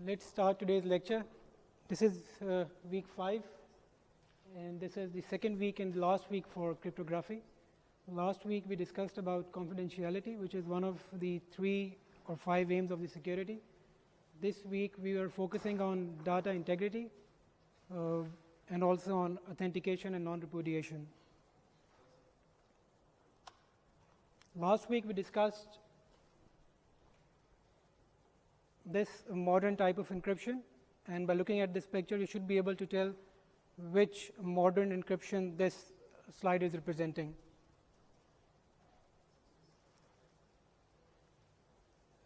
Let's start today's lecture. This is week 5, and this is the second week and last week for cryptography. Last week we discussed about confidentiality, which is one of the 3 or 5 aims of the security. This week we are focusing on data integrity and also on authentication and non-repudiation. Last week we discussed this modern type of encryption, and by looking at this picture you should be able to tell which modern encryption this slide is representing.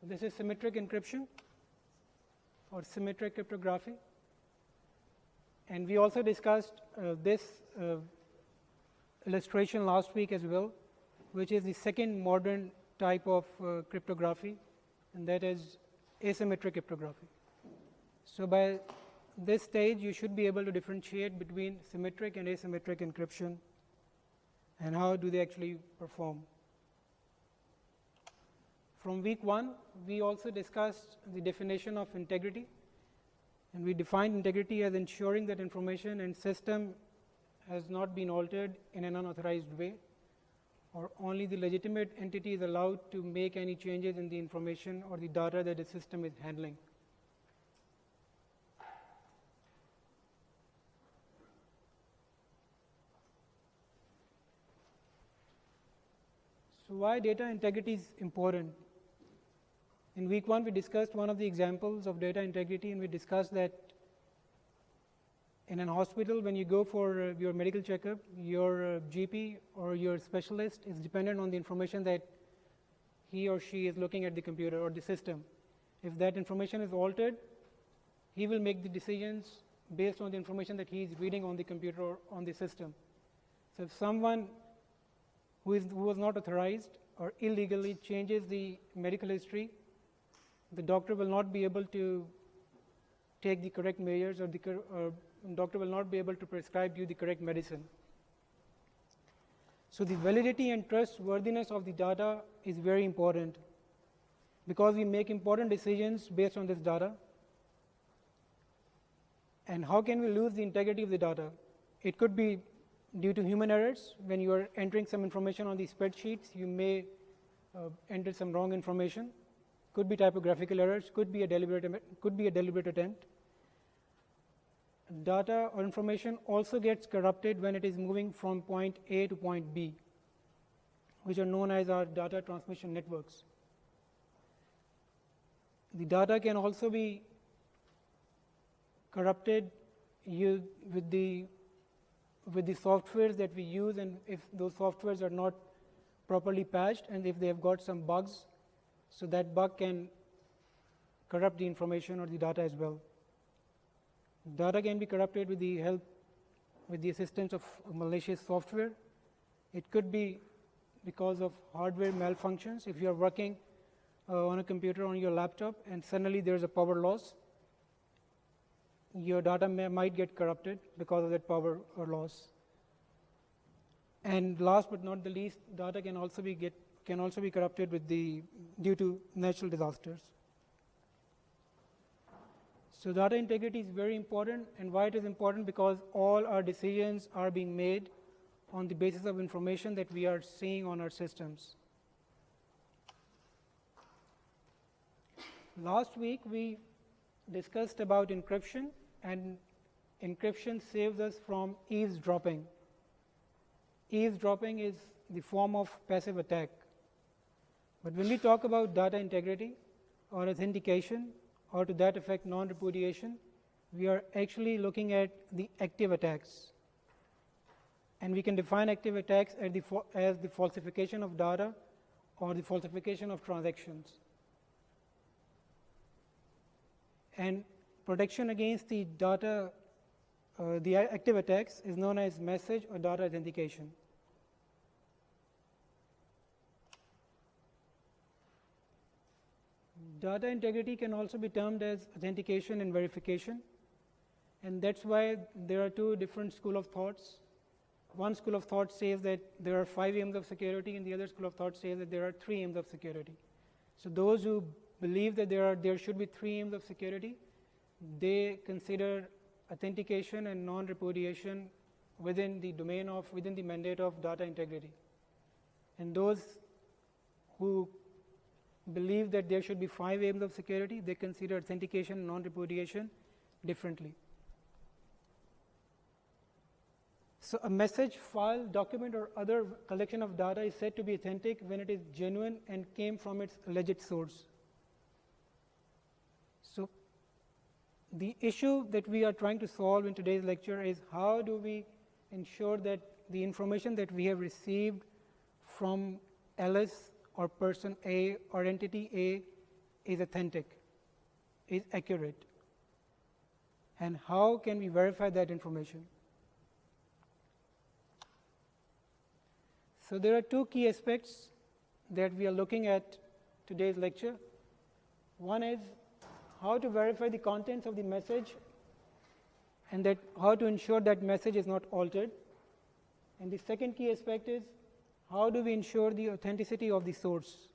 This is symmetric encryption or symmetric cryptography, and we also discussed this illustration last week as well, which is the second modern type of cryptography, and that is asymmetric cryptography. So by this stage you should be able to differentiate between symmetric and asymmetric encryption and how do they actually perform. From week 1 we also discussed the definition of integrity, and we defined integrity as ensuring that information and system has not been altered in an unauthorized way, or only the legitimate entity is allowed to make any changes in the information or the data that the system is handling. So why data integrity is important? In week 1 we discussed one of the examples of data integrity, and we discussed that in an hospital, when you go for your medical checkup, your GP or your specialist is dependent on the information that he or she is looking at the computer or the system. If that information is altered, he will make the decisions based on the information that he is reading on the computer or on the system. So if someone who was not authorized or illegally changes the medical history, the doctor will not be able to take the correct measures, or doctor will not be able to prescribe you the correct medicine. So the validity and trustworthiness of the data is very important, because we make important decisions based on this data. And how can we lose the integrity of the data? It could be due to human errors. When you are entering some information on the spreadsheets, you may enter some wrong information. Could be typographical errors, could be a deliberate attempt. Data or information also gets corrupted when it is moving from point A to point B, which are known as our data transmission networks. The data can also be corrupted with the softwares that we use, and if those softwares are not properly patched and if they have got some bugs, so that bug can corrupt the information or the data as well. Data can be corrupted with the assistance of malicious software. It could be because of hardware malfunctions. If you are working on a computer on your laptop and suddenly there is a power loss, your data might get corrupted because of that power or loss. And last but not the least, data can also be corrupted due to natural disasters. So data integrity is very important, and why it is important? Because all our decisions are being made on the basis of information that we are seeing on our systems. Last week we discussed about encryption, and encryption saves us from eavesdropping. Eavesdropping is the form of passive attack. But when we talk about data integrity or authentication, or to that effect non-repudiation, we are actually looking at the active attacks. And we can define active attacks as the falsification of data or the falsification of transactions. And protection against the active attacks is known as message or data authentication. Data integrity can also be termed as authentication and verification, and that's why there are 2 different schools of thoughts. One school of thought says that there are 5 aims of security, and the other school of thought says that there are 3 aims of security. So those who believe that there should be 3 aims of security, they consider authentication and non-repudiation within the domain of, within the mandate of data integrity. And those who believe that there should be 5 aims of security, they consider authentication and non-repudiation differently. So a message, file, document, or other collection of data is said to be authentic when it is genuine and came from its alleged source. So the issue that we are trying to solve in today's lecture is how do we ensure that the information that we have received from Alice or person A or entity A is authentic, is accurate, and how can we verify that information? So there are 2 key aspects that we are looking at today's lecture. One is how to verify the contents of the message and that how to ensure that message is not altered. And the second key aspect is how do we ensure the authenticity of the source,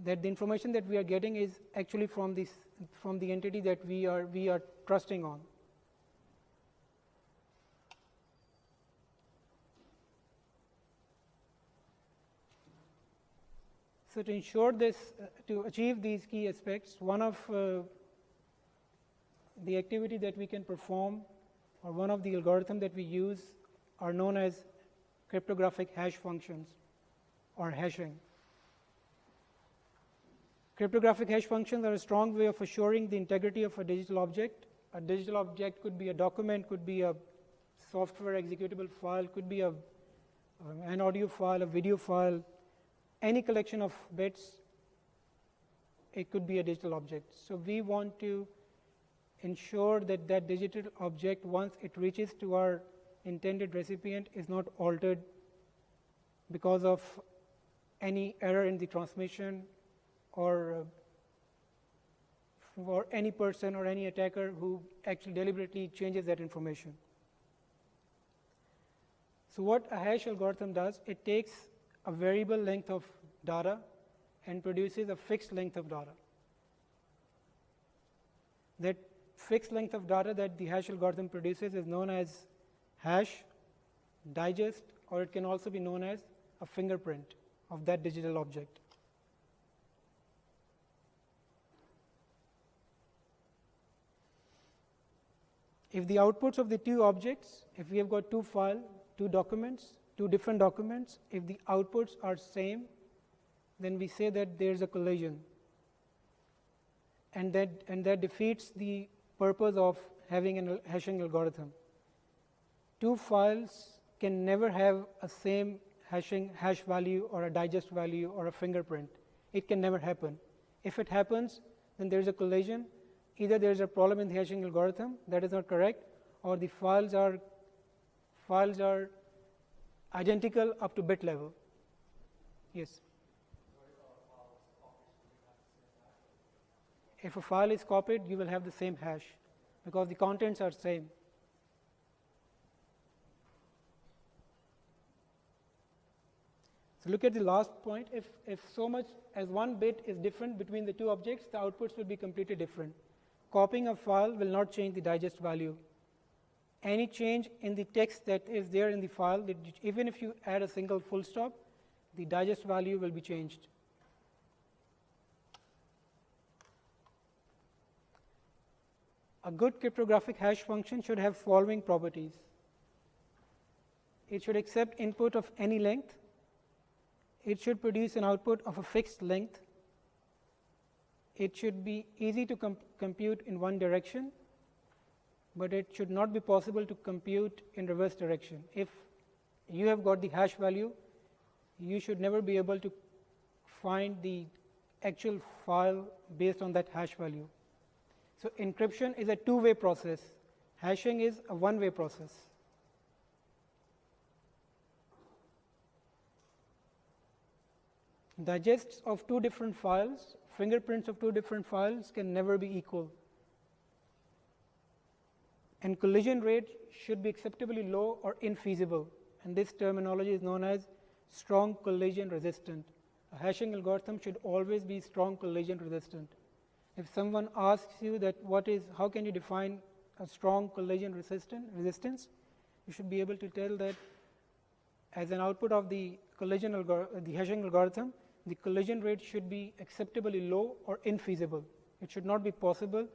that the information that we are getting is actually from the entity that we are trusting on. So to ensure this, to achieve these key aspects, one of the activity that we can perform, or one of the algorithms that we use, are known as cryptographic hash functions or hashing. Cryptographic hash functions are a strong way of assuring the integrity of a digital object. A digital object could be a document, could be a software executable file, could be an audio file, a video file, any collection of bits. It could be a digital object. So we want to ensure that that digital object, once it reaches to our intended recipient, is not altered because of any error in the transmission or for any person or any attacker who actually deliberately changes that information. So what a hash algorithm does, it takes a variable length of data and produces a fixed length of data. That fixed length of data that the hash algorithm produces is known as hash, digest, or it can also be known as a fingerprint of that digital object. If the outputs of the 2 objects, if we have got 2 files, 2 documents, 2 different documents, if the outputs are same, then we say that there is a collision, and that defeats the purpose of having a hashing algorithm. 2 files can never have a same hash value or a digest value or a fingerprint. It can never happen. If it happens, then there is a collision. Either there is a problem in the hashing algorithm that is not correct, or the files are identical up to bit level. Yes. If a file is copied, you will have the same hash because the contents are same. So look at the last point. If so much as 1 bit is different between the 2 objects, the outputs will be completely different. Copying a file will not change the digest value. Any change in the text that is there in the file, even if you add a single full stop, the digest value will be changed. A good cryptographic hash function should have following properties. It should accept input of any length. It should produce an output of a fixed length. It should be easy to compute in one direction, but it should not be possible to compute in reverse direction. If you have got the hash value, you should never be able to find the actual file based on that hash value. So encryption is a 2-way process. Hashing is a 1-way process. Digests of 2 different files, fingerprints of 2 different files can never be equal. And collision rate should be acceptably low or infeasible. And this terminology is known as strong collision resistant. A hashing algorithm should always be strong collision resistant. If someone asks you that how can you define a strong collision resistance, you should be able to tell that as an output of the the hashing algorithm, the collision rate should be acceptably low or infeasible. It should not be possible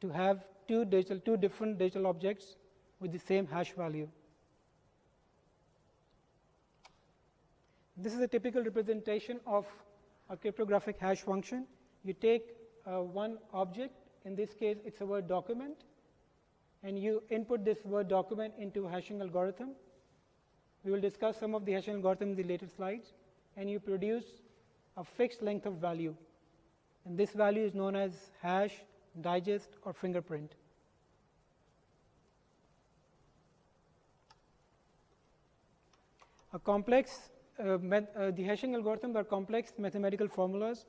to have two different digital objects with the same hash value. This is a typical representation of a cryptographic hash function. You take one object, in this case it's a Word document, and you input this Word document into a hashing algorithm. We will discuss some of the hashing algorithm in the later slides, and you produce a fixed length of value, and this value is known as hash, digest, or fingerprint. A complex the hashing algorithms are complex mathematical formulas.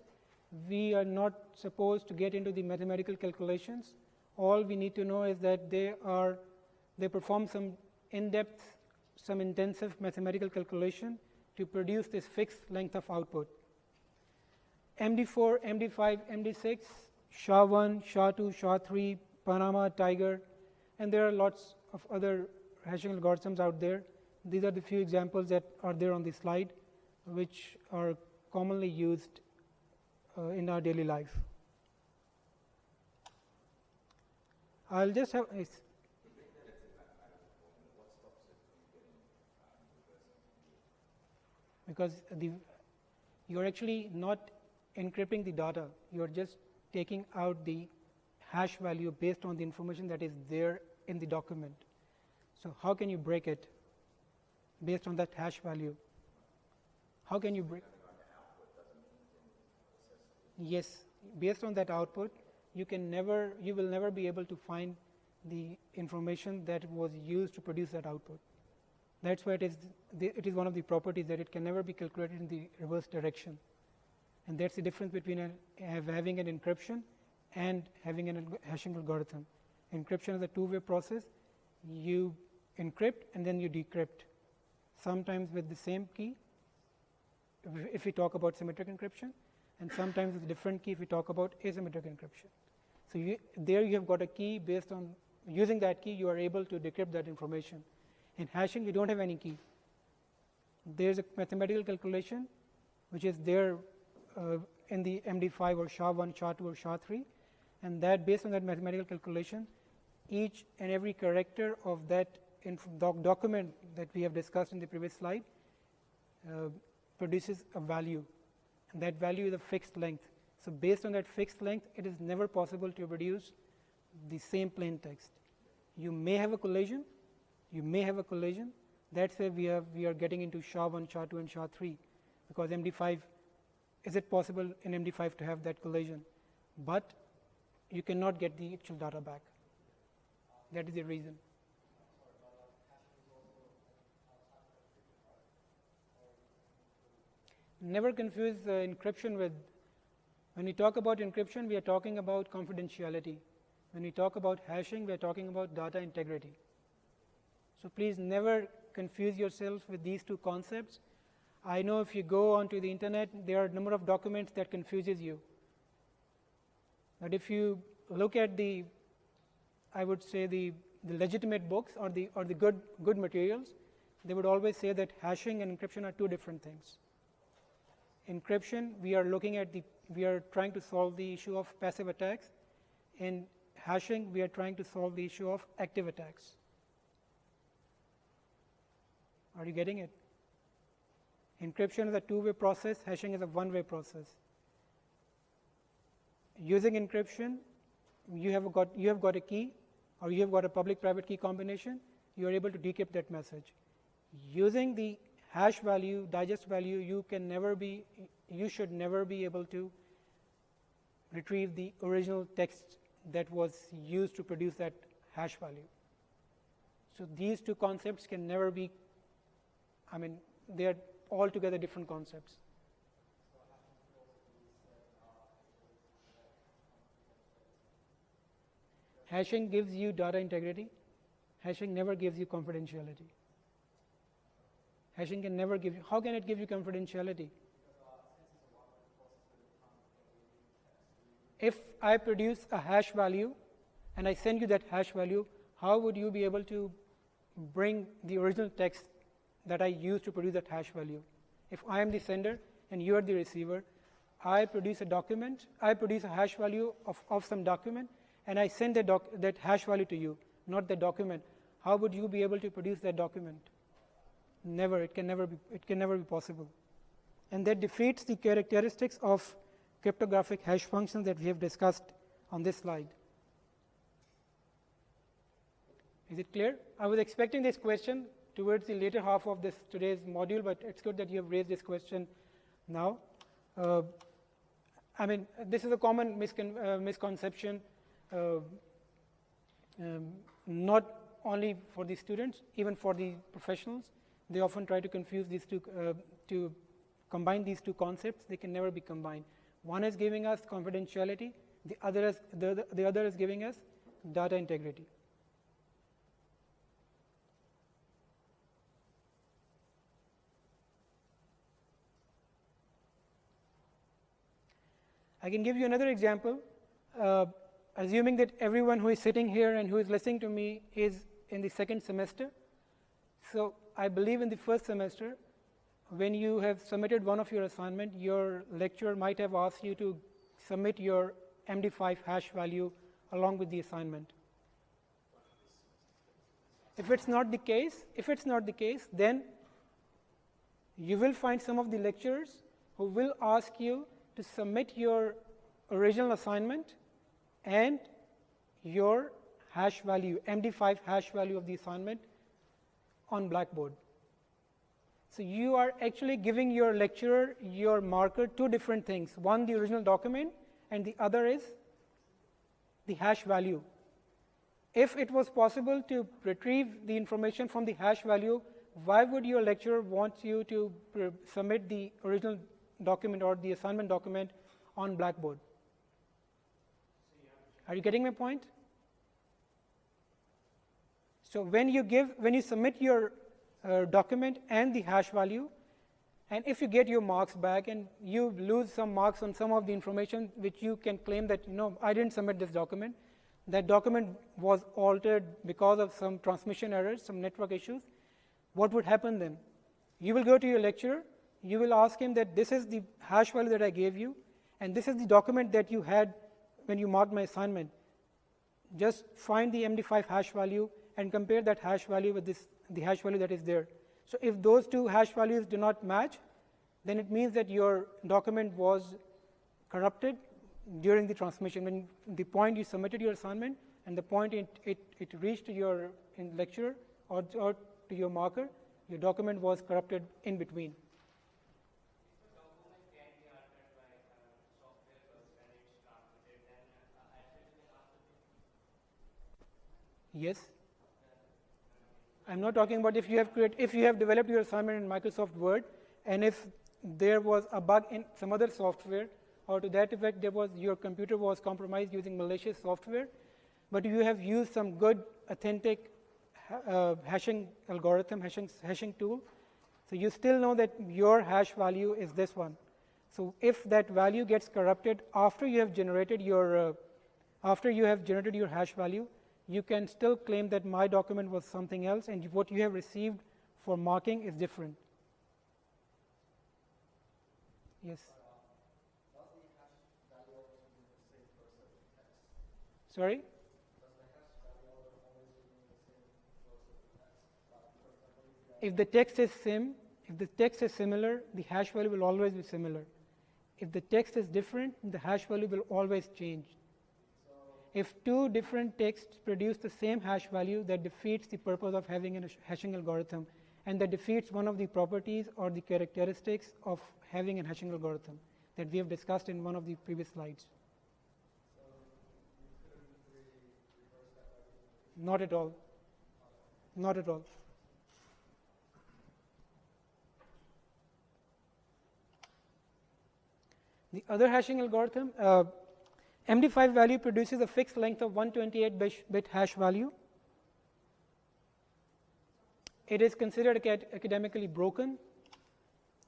We are not supposed to get into the mathematical calculations. All we need to know is that they perform some in-depth, some intensive mathematical calculation to produce this fixed length of output. MD4, MD5, MD6, SHA-1, SHA-2, SHA-3, Panama, Tiger, and there are lots of other hashing algorithms out there. These are the few examples that are there on the slide, which are commonly used in our daily life. I'll just have because you're actually not encrypting the data, you're just taking out the hash value based on the information that is there in the document. So how can you break it based on that hash value? How can you break? Yes, based on that output, you will never be able to find the information that was used to produce that output. That's why it is one of the properties that it can never be calculated in the reverse direction. And that's the difference between having an encryption and having a hashing algorithm. Encryption is a two-way process. You encrypt and then you decrypt, sometimes with the same key if we talk about symmetric encryption, and sometimes with a different key if we talk about asymmetric encryption. So there you have got a key. Based on using that key, you are able to decrypt that information. In hashing, you don't have any key. There's a mathematical calculation which is there in the MD5 or SHA-1, SHA-2 or SHA-3, and that based on that mathematical calculation, each and every character of that document that we have discussed in the previous slide produces a value, and that value is a fixed length. So based on that fixed length, it is never possible to produce the same plain text. You may have a collision. That's why we are getting into SHA-1, SHA-2 and SHA-3, because MD5, is it possible in MD5 to have that collision? But you cannot get the actual data back. That is the reason. Never confuse encryption with, when we talk about encryption, we are talking about confidentiality. When we talk about hashing, we are talking about data integrity. So please never confuse yourself with these two concepts. I know if you go onto the internet, there are a number of documents that confuses you. But if you look at I would say the legitimate books or the good materials, they would always say that hashing and encryption are two different things. Encryption, we are trying to solve the issue of passive attacks. In hashing, we are trying to solve the issue of active attacks. Are you getting it? Encryption is a two-way process, hashing is a one-way process. Using encryption, you have got a key, or you have got a public-private key combination, you are able to decrypt that message. Using the hash value, digest value, you should never be able to retrieve the original text that was used to produce that hash value. So these two concepts can never be, they are altogether different concepts. Hashing gives you data integrity. Hashing never gives you confidentiality. Hashing can never give you, how can it give you confidentiality? if I produce a hash value and I send you that hash value, how would you be able to bring the original text that I used to produce that hash value? If I am the sender and you are the receiver, I produce a document, I produce a hash value of some document, and I send that hash value to you, not the document. How would you be able to produce that document? Never. It can never be possible. And that defeats the characteristics of cryptographic hash functions that we have discussed on this slide. Is it clear? I was expecting this question towards the later half of today's module, but it's good that you have raised this question now. I mean, this is a common misconception, not only for the students, even for the professionals. They often try to confuse these two, to combine these two concepts. They can never be combined. One is giving us confidentiality, the other is giving us data integrity. I can give you another example, assuming that everyone who is sitting here and who is listening to me is in the second semester. So I believe in the first semester, when you have submitted one of your assignment, your lecturer might have asked you to submit your MD5 hash value along with the assignment. If it's not the case, then you will find some of the lecturers who will ask you to submit your original assignment and your hash value, MD5 hash value of the assignment on Blackboard. So you are actually giving your lecturer, your marker, two different things. One, the original document, and the other is the hash value. If it was possible to retrieve the information from the hash value, why would your lecturer want you to submit the original document or the assignment document on Blackboard? Are you getting my point? So when you submit your document and the hash value, and if you get your marks back and you lose some marks on some of the information which you can claim that, I didn't submit this document, that document was altered because of some transmission errors, some network issues, what would happen then? You will go to your lecturer, you will ask him that this is the hash value that I gave you, and this is the document that you had when you marked my assignment. Just find the MD5 hash value and compare that hash value with the hash value that is there. So if those two hash values do not match, then it means that your document was corrupted during the transmission. When the point you submitted your assignment and the point it reached to your lecturer or to your marker, your document was corrupted in between. Yes. I'm not talking about if you have developed your assignment in Microsoft Word, and if there was a bug in some other software, or to that effect your computer was compromised using malicious software, but you have used some good authentic hashing algorithm, hashing tool, so you still know that your hash value is this one. So if that value gets corrupted after you have generated your hash value, you can still claim that my document was something else and what you have received for marking is different. Yes. Sorry? If the text is similar, the hash value will always be similar. If the text is different, the hash value will always change. If two different texts produce the same hash value, that defeats the purpose of having a hashing algorithm, and that defeats one of the properties or the characteristics of having a hashing algorithm that we have discussed in one of the previous slides. Not at all. Not at all. The other hashing algorithm, MD5 value produces a fixed length of 128-bit hash value. It is considered academically broken,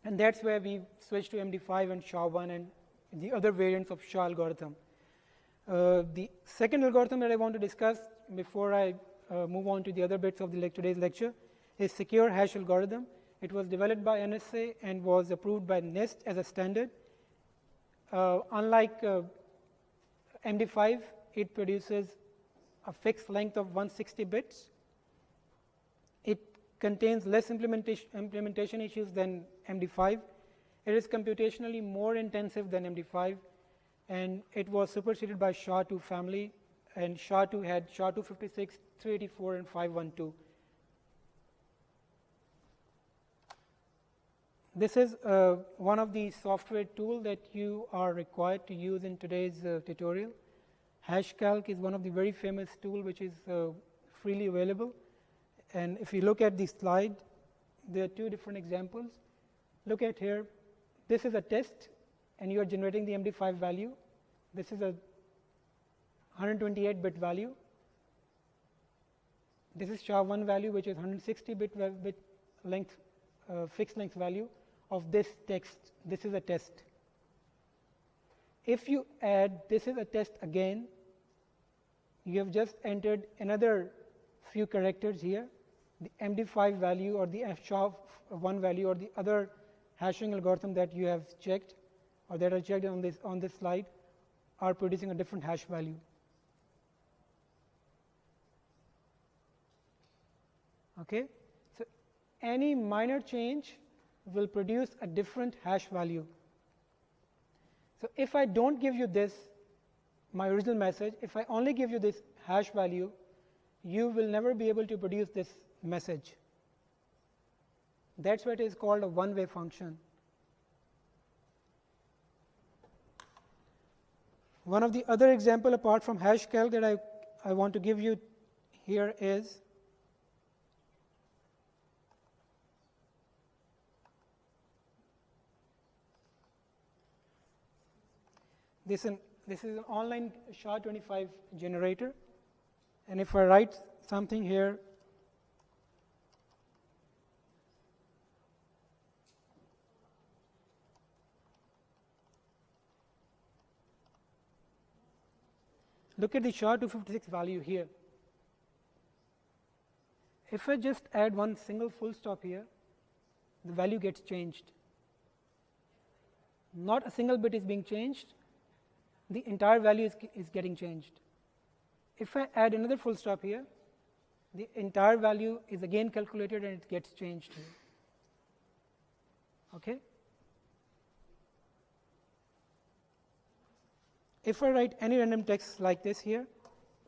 and that's where we switched to MD5 and SHA-1 and the other variants of SHA algorithm. The second algorithm that I want to discuss before I move on to the other bits of today's lecture is secure hash algorithm. It was developed by NSA and was approved by NIST as a standard. Unlike MD5, it produces a fixed length of 160 bits. It contains less implementation issues than MD5. It is computationally more intensive than MD5, and it was superseded by SHA-2 family, and SHA-2 had SHA-256, 384, and 512. This is one of the software tools that you are required to use in today's tutorial. HashCalc is one of the very famous tools which is freely available. And if you look at the slide, there are two different examples. Look at here. This is a test, and you are generating the MD5 value. This is a 128-bit value. This is SHA-1 value, which is 160-bit length, fixed length value of this text. This is a test. If you add this is a test again, you have just entered another few characters here. The MD5 value or the SHA-1 value or the other hashing algorithm that you have checked or that are checked on this slide are producing a different hash value. Okay, so any minor change will produce a different hash value. So if I don't give you this, my original message, if I only give you this hash value, you will never be able to produce this message. That's what is called a one-way function. One of the other example apart from HashCalc that I want to give you here is this is an online SHA-25 generator, and if I write something here, look at the SHA-256 value here. If I just add one single full stop here, the value gets changed. Not a single bit is being changed, the entire value is getting changed. If I add another full stop here, the entire value is again calculated and it gets changed here. Okay? If I write any random text like this here,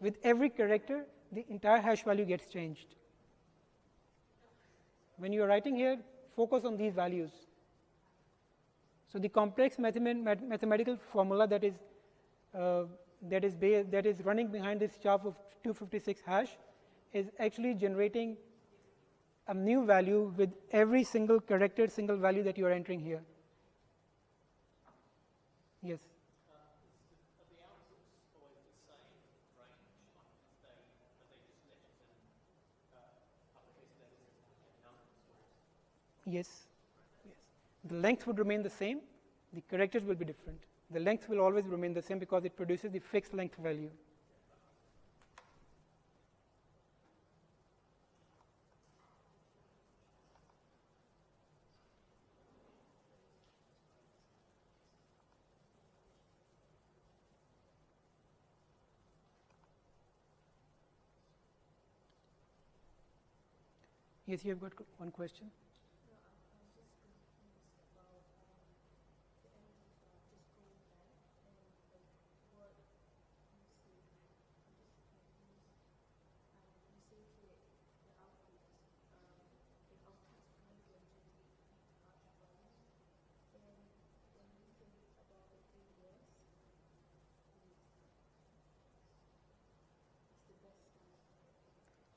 with every character, the entire hash value gets changed. When you are writing here, focus on these values. So the complex mathematical formula that is running behind this SHA-256 hash is actually generating a new value with every single character, single value that you are entering here. Yes. Yes. Yes. The length would remain the same. The characters will be different. The length will always remain the same because it produces the fixed length value. Yes, you have got one question.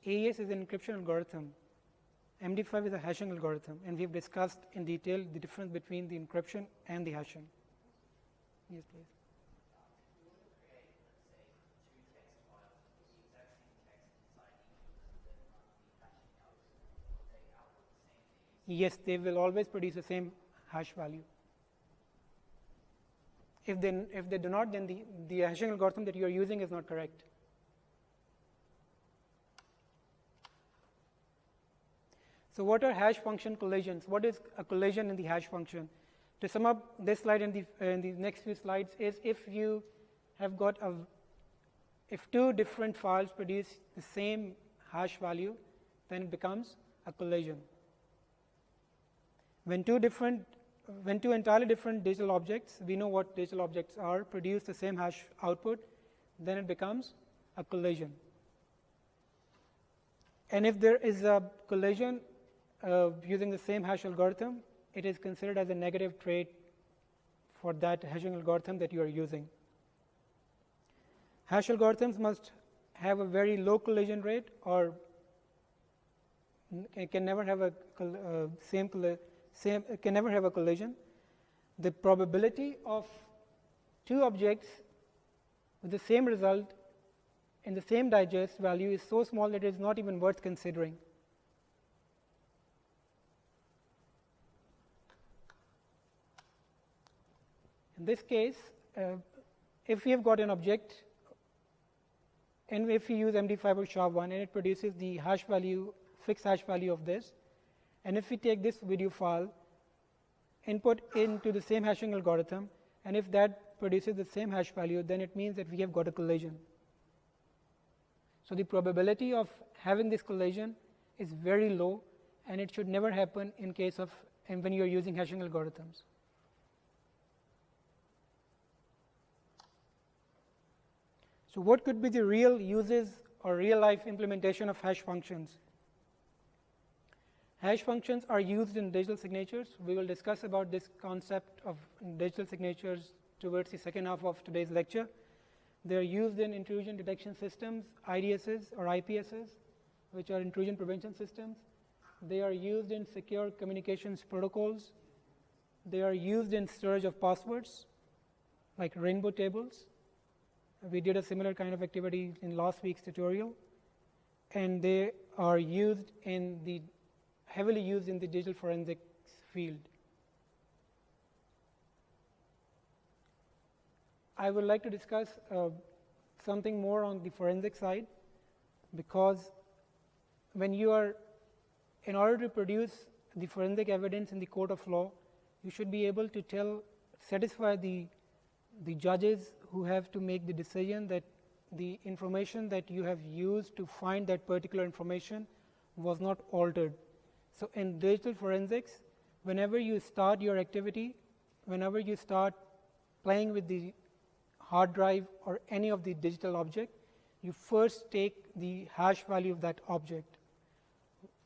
AES is an encryption algorithm. MD5 is a hashing algorithm, and we've discussed in detail the difference between the encryption and the hashing. Yes, please. Yes, they will always produce the same hash value. If they do not, then the hashing algorithm that you are using is not correct. So what are hash function collisions? What is a collision in the hash function? To sum up this slide and the next few slides is if you have got if two different files produce the same hash value, then it becomes a collision. When two entirely different digital objects, we know what digital objects are, produce the same hash output, then it becomes a collision. And if there is a collision using the same hash algorithm, it is considered as a negative trait for that hashing algorithm that you are using. Hash algorithms must have a very low collision rate, or it can never have a collision. The probability of two objects with the same result in the same digest value is so small that it is not even worth considering. In this case, if we have got an object, and if we use MD5 or SHA-1 and it produces the hash value, fixed hash value of this, and if we take this video file, input into the same hashing algorithm, and if that produces the same hash value, then it means that we have got a collision. So the probability of having this collision is very low, and it should never happen in case of when you are using hashing algorithms. So what could be the real uses or real life implementation of hash functions? Hash functions are used in digital signatures. We will discuss about this concept of digital signatures towards the second half of today's lecture. They are used in intrusion detection systems, IDSs or IPSs, which are intrusion prevention systems. They are used in secure communications protocols. They are used in storage of passwords, like rainbow tables. We did a similar kind of activity in last week's tutorial. And they are used heavily used in the digital forensics field. I would like to discuss something more on the forensic side, because when you are, in order to produce the forensic evidence in the court of law, you should be able to satisfy the judges who have to make the decision that the information that you have used to find that particular information was not altered. So in digital forensics, whenever you start your activity, whenever you start playing with the hard drive or any of the digital object, you first take the hash value of that object.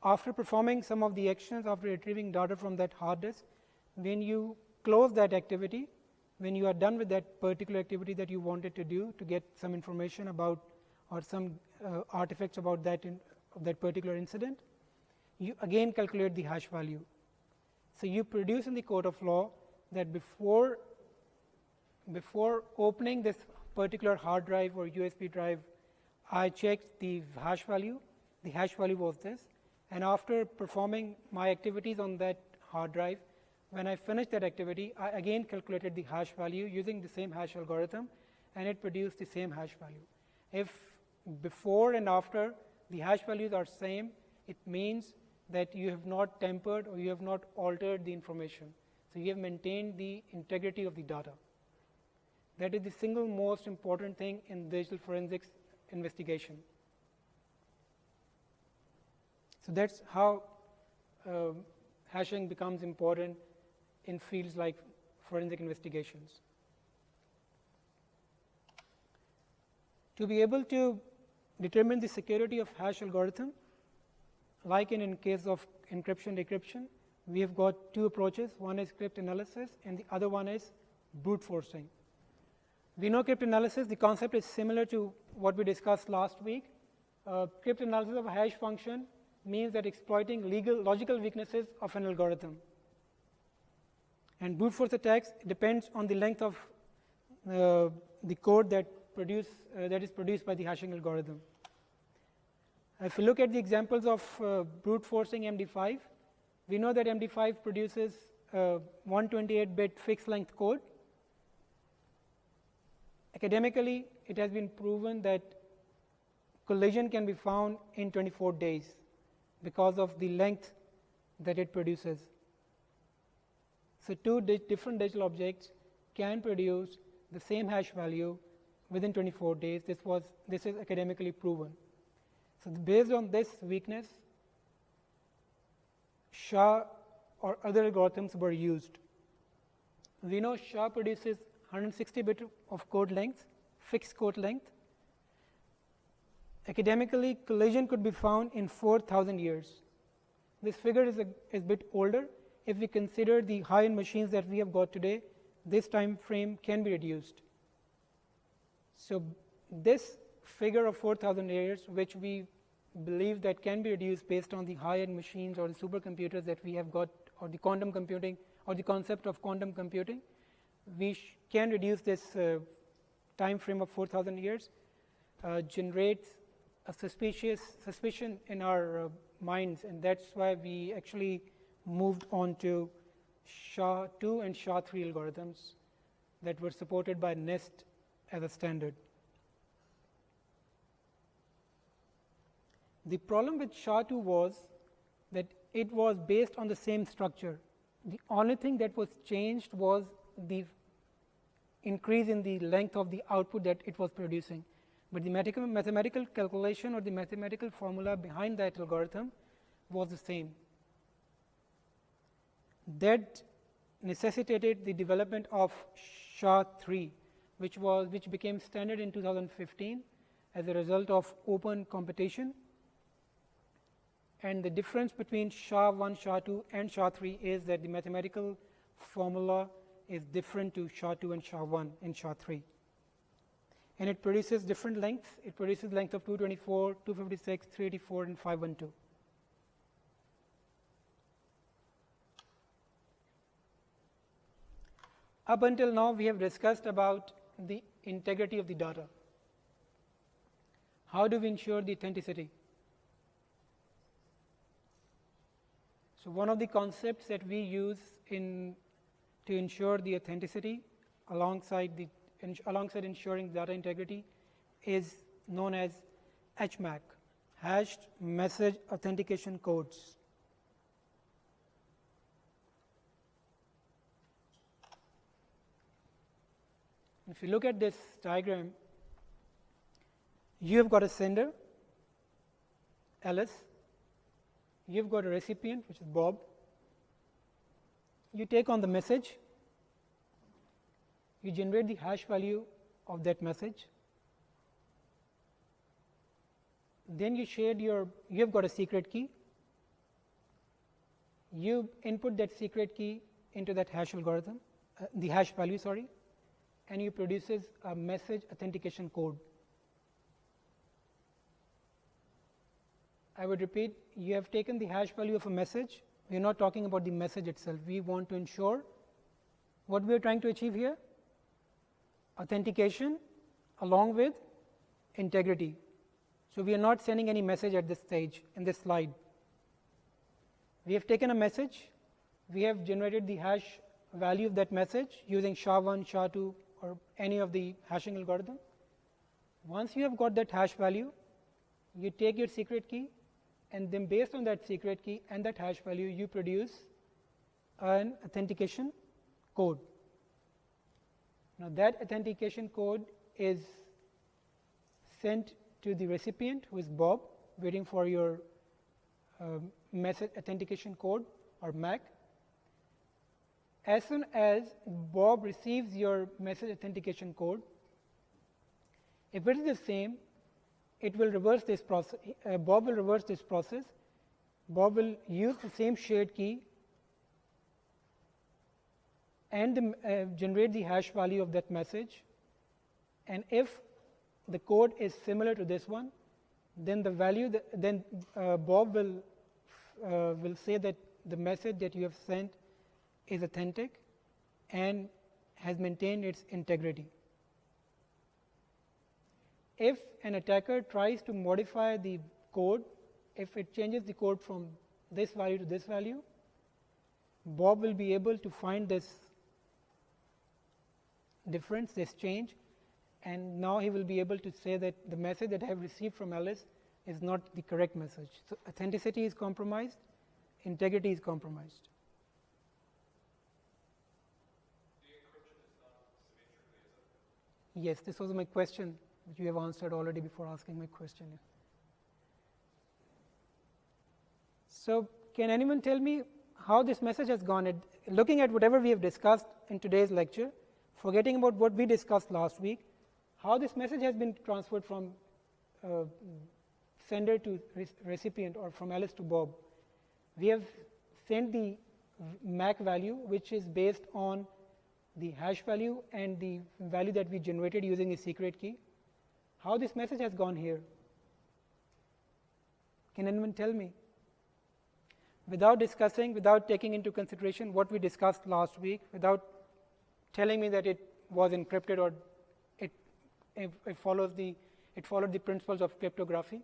After performing some of the actions, after retrieving data from that hard disk, when you close that activity, when you are done with that particular activity that you wanted to do to get some information about or some artifacts about that particular incident, you again calculate the hash value. So you produce in the court of law that before opening this particular hard drive or USB drive, I checked the hash value. The hash value was this. And after performing my activities on that hard drive, when I finished that activity, I again calculated the hash value using the same hash algorithm, and it produced the same hash value. If before and after the hash values are same, it means that you have not tampered or you have not altered the information. So you have maintained the integrity of the data. That is the single most important thing in digital forensics investigation. So that's how hashing becomes important in fields like forensic investigations. To be able to determine the security of hash algorithm, like in case of encryption decryption, we have got two approaches. One is cryptanalysis and the other one is brute forcing. We know cryptanalysis, the concept is similar to what we discussed last week. Cryptanalysis of a hash function means that exploiting logical weaknesses of an algorithm. And brute force attacks depends on the length of the code that is produced by the hashing algorithm. If you look at the examples of brute forcing MD5, we know that MD5 produces 128-bit fixed length code. Academically, it has been proven that collision can be found in 24 days because of the length that it produces. So, two different digital objects can produce the same hash value within 24 days. This is academically proven. So, based on this weakness, SHA or other algorithms were used. We know SHA produces 160 bit of code length, fixed code length. Academically, collision could be found in 4,000 years. This figure is a bit older. If we consider the high-end machines that we have got today, this time frame can be reduced. So, this figure of 4,000 years, which we believe that can be reduced based on the high-end machines or the supercomputers that we have got, or the quantum computing, or the concept of quantum computing, we can reduce this time frame of 4,000 years, generates a suspicion in our minds, and that's why we actually moved on to SHA-2 and SHA-3 algorithms that were supported by NIST as a standard. The problem with SHA-2 was that it was based on the same structure. The only thing that was changed was the increase in the length of the output that it was producing. But the mathematical calculation or the mathematical formula behind that algorithm was the same. That necessitated the development of SHA-3, which became standard in 2015 as a result of open competition. And the difference between SHA-1, SHA-2 and SHA-3 is that the mathematical formula is different to SHA-2 and SHA-1 and SHA-3. And it produces different lengths. It produces length of 224, 256, 384 and 512. Up until now, we have discussed about the integrity of the data. How do we ensure the authenticity? So, one of the concepts that we use to ensure the authenticity alongside ensuring data integrity is known as HMAC, Hashed Message Authentication Codes. If you look at this diagram, you have got a sender, Alice. You've got a recipient, which is Bob. You take on the message. You generate the hash value of that message. Then you've got a secret key. You input that secret key into that hash algorithm, the hash value, sorry, and you produces a message authentication code. I would repeat, you have taken the hash value of a message. We are not talking about the message itself. We want to ensure what we are trying to achieve here, authentication along with integrity. So, we are not sending any message at this stage in this slide. We have taken a message. We have generated the hash value of that message using SHA-1, SHA-2 or any of the hashing algorithm. Once you have got that hash value, you take your secret key, and then based on that secret key and that hash value, you produce an authentication code. Now, that authentication code is sent to the recipient, who is Bob, waiting for your message authentication code or MAC. As soon as Bob receives your message authentication code, if it is the same, it will reverse this process. Bob will reverse this process. Bob will use the same shared key and generate the hash value of that message. And if the code is similar to this one, then the value Bob will say that the message that you have sent is authentic and has maintained its integrity. If an attacker tries to modify the code, if it changes the code from this value to this value, Bob will be able to find this difference, this change, and now he will be able to say that the message that I have received from Alice is not the correct message. So, authenticity is compromised, integrity is compromised. Yes, this was my question, which you have answered already before asking my question. So, can anyone tell me how this message has gone? Looking at whatever we have discussed in today's lecture, forgetting about what we discussed last week, how this message has been transferred from sender to recipient, or from Alice to Bob. We have sent the MAC value, which is based on the hash value and the value that we generated using a secret key. How this message has gone here? Can anyone tell me? Without discussing, without taking into consideration what we discussed last week, without telling me that it was encrypted or it followed the principles of cryptography.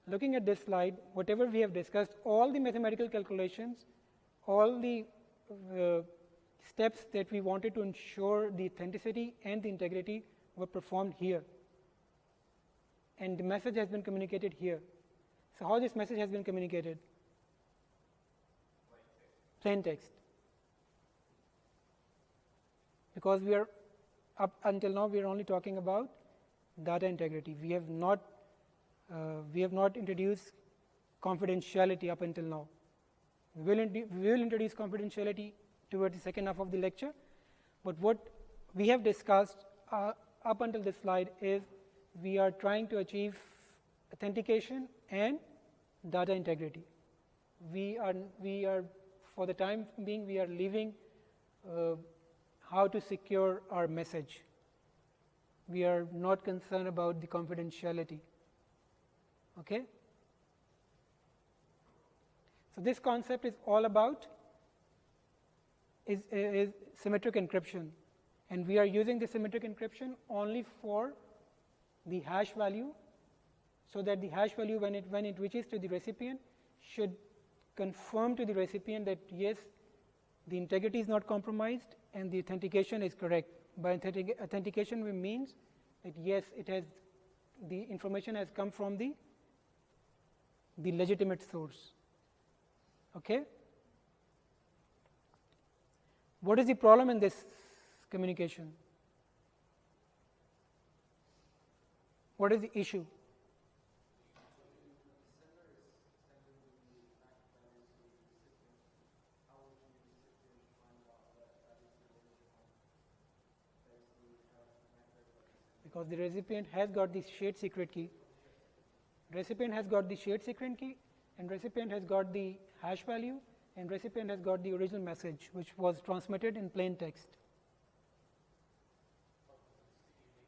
Looking at this slide, whatever we have discussed, all the mathematical calculations, all the steps that we wanted to ensure the authenticity and the integrity were performed here, and the message has been communicated here. So, how this message has been communicated? Plain text. Because we are up until now we are only talking about data integrity. We have not introduced confidentiality up until now. We will introduce confidentiality towards the second half of the lecture, but what we have discussed up until this slide is we are trying to achieve authentication and data integrity. We are for the time being, we are leaving how to secure our message. We are not concerned about the confidentiality. Okay? So, this concept is all about is symmetric encryption, and we are using the symmetric encryption only for the hash value, so that the hash value when it reaches to the recipient should confirm to the recipient that yes, the integrity is not compromised and the authentication is correct. By authentication we means that yes, it has the information has come from the legitimate source. Okay? What is the problem in this communication? What is the issue? Because the recipient has got the shared secret key, recipient has got the shared secret key, and recipient has got the hash value, and recipient has got the original message which was transmitted in plain text.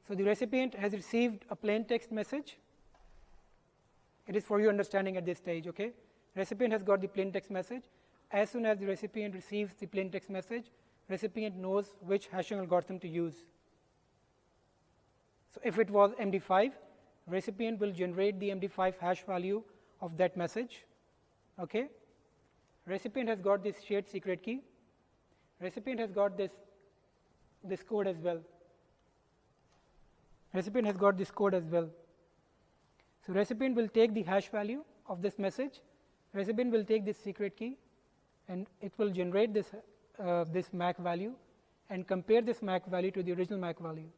So, the recipient has received a plain text message. It is for your understanding at this stage. Okay? Recipient has got the plain text message. As soon as the recipient receives the plain text message, recipient knows which hashing algorithm to use. So, if it was MD5, recipient will generate the MD5 hash value of that message. Okay? Recipient has got this shared secret key. Recipient has got this code as well. Recipient has got this code as well. So, recipient will take the hash value of this message. Recipient will take this secret key, and it will generate this MAC value and compare this MAC value to the original MAC value.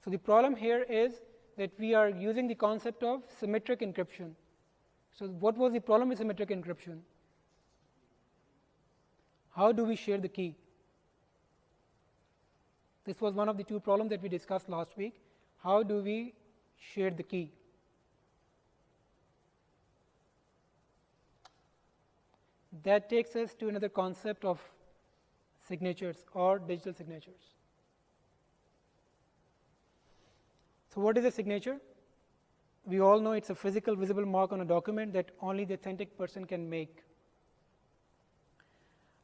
So, the problem here is that we are using the concept of symmetric encryption. So, what was the problem with symmetric encryption? How do we share the key? This was one of the two problems that we discussed last week. How do we share the key? That takes us to another concept of signatures or digital signatures. So, what is a signature? We all know it is a physical visible mark on a document that only the authentic person can make.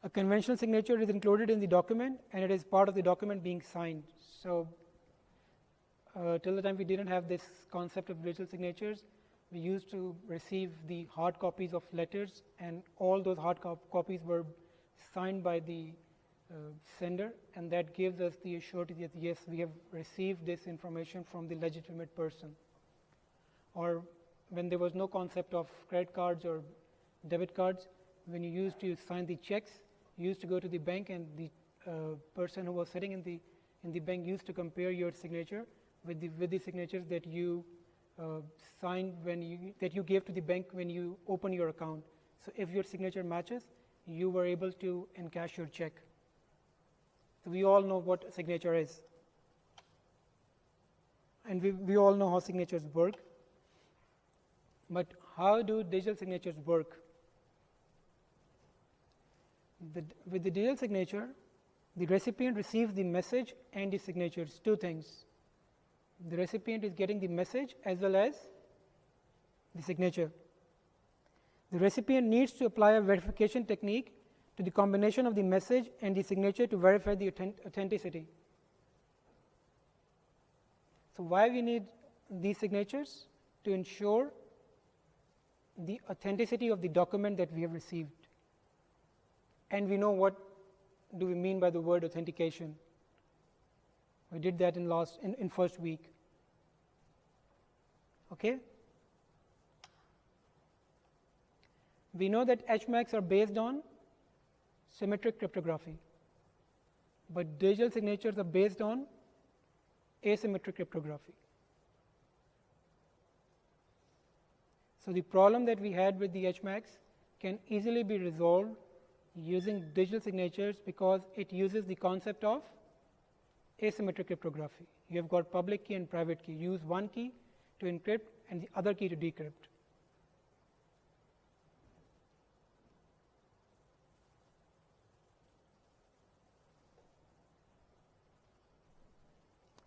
A conventional signature is included in the document, and it is part of the document being signed. So, till the time we did not have this concept of digital signatures, we used to receive the hard copies of letters, and all those hard copies were signed by the sender, and that gives us the assurity that yes, we have received this information from the legitimate person. Or when there was no concept of credit cards or debit cards, when you used to sign the checks, you used to go to the bank, and the person who was sitting in the bank used to compare your signature with the signatures that you signed that you gave to the bank when you open your account. So if your signature matches, you were able to encash your check. So we all know what a signature is, and we all know how signatures work. But how do digital signatures work? With the digital signature, the recipient receives the message and the signatures, two things. The recipient is getting the message as well as the signature. The recipient needs to apply a verification technique to the combination of the message and the signature to verify the authenticity. So why we need these signatures? To ensure the authenticity of the document that we have received. And we know what do we mean by the word authentication. We did that in first week. Okay? We know that HMACs are based on symmetric cryptography, but digital signatures are based on asymmetric cryptography. So the problem that we had with the HMACs can easily be resolved using digital signatures because it uses the concept of asymmetric cryptography. You have got public key and private key. You use one key to encrypt and the other key to decrypt.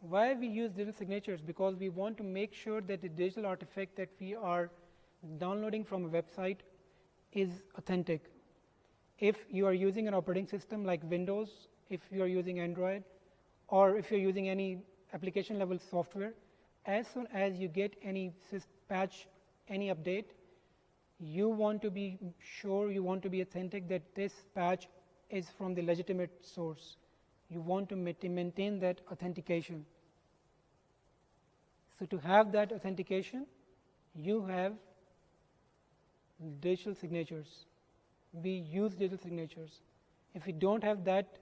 Why we use digital signatures? Because we want to make sure that the digital artifact that we are downloading from a website is authentic. If you are using an operating system like Windows, if you are using Android, or if you're using any application level software, as soon as you get any patch, any update, you want to be sure, you want to be authentic that this patch is from the legitimate source. You want to maintain that authentication. So to have that authentication, you have digital signatures. We use digital signatures. If we don't have that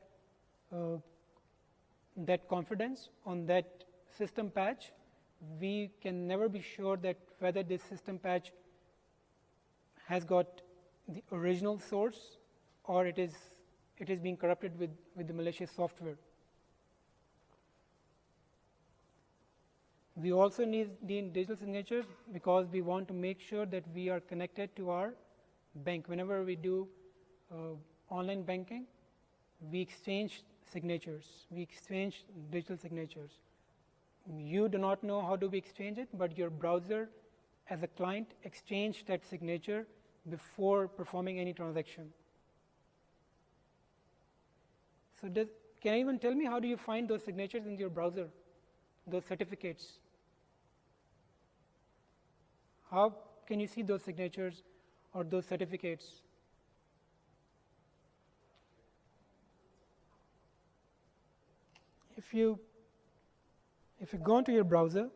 that confidence on that system patch, we can never be sure that whether this system patch has got the original source or it is being corrupted with the malicious software. We also need digital signatures because we want to make sure that we are connected to our bank. Whenever we do online banking, we exchange signatures, we exchange digital signatures. You do not know how do we exchange it, but your browser as a client exchange that signature before performing any transaction. So can you even tell me how do you find those signatures in your browser, those certificates? How can you see those signatures or those certificates? If you go into your browser,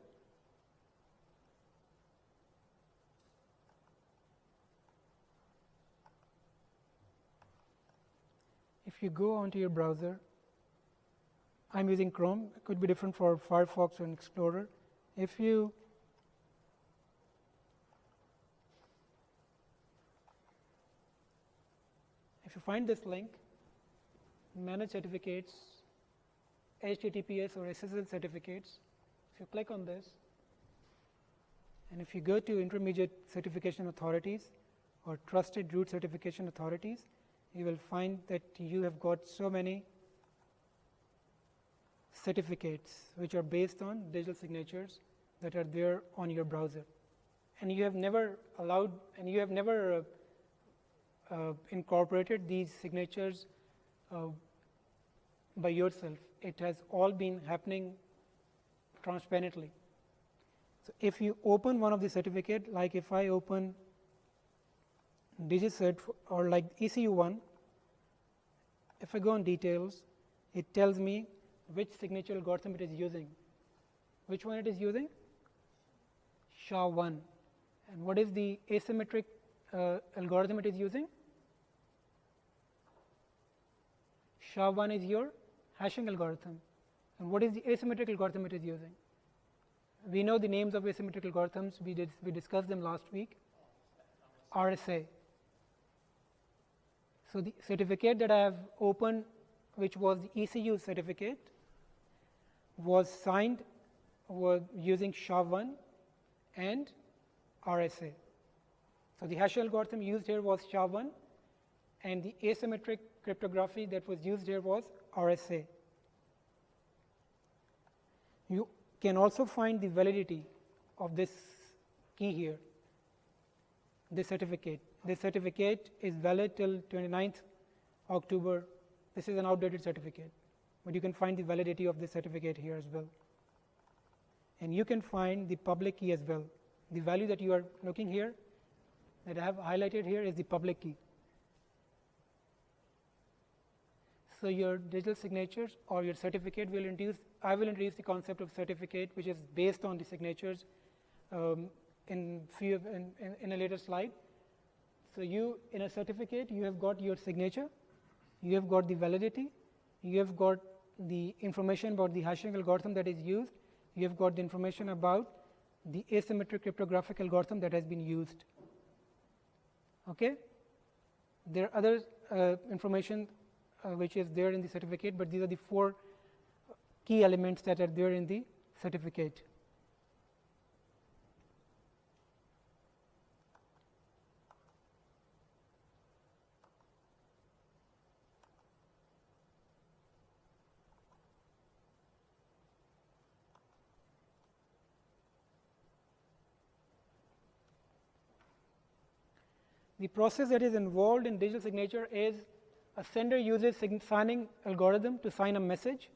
I'm using Chrome, it could be different for Firefox or Explorer. If you find this link, manage certificates, HTTPS or SSL certificates, if you click on this, and if you go to intermediate certification authorities or trusted root certification authorities, you will find that you have got so many certificates which are based on digital signatures that are there on your browser. And you have never incorporated these signatures by yourself. It has all been happening transparently. So, if you open one of the certificate, like if I open DigiCert or like ECU1, if I go on details, it tells me which signature algorithm it is using. Which one it is using? SHA-1. And what is the asymmetric algorithm it is using? SHA-1 is your hashing algorithm. And what is the asymmetric algorithm it is using? We know the names of asymmetric algorithms. We discussed them last week. RSA. So, the certificate that I have opened, which was the ECU certificate, was signed using SHA-1 and RSA. So, the hash algorithm used here was SHA-1, and the asymmetric cryptography that was used here was RSA. You can also find the validity of this key here, this certificate. This certificate is valid till 29th October. This is an outdated certificate, but you can find the validity of this certificate here as well. And you can find the public key as well. The value that you are looking here, that I have highlighted here, is the public key. So, your digital signatures or your certificate will introduce, I will introduce the concept of certificate, which is based on the signatures in a later slide. So, you in a certificate, you have got your signature, you have got the validity, you have got the information about the hashing algorithm that is used, you have got the information about the asymmetric cryptographic algorithm that has been used. Okay? There are other information which is there in the certificate, but these are the 4 key elements that are there in the certificate. The process that is involved in digital signature is a sender uses signing algorithm to sign a message.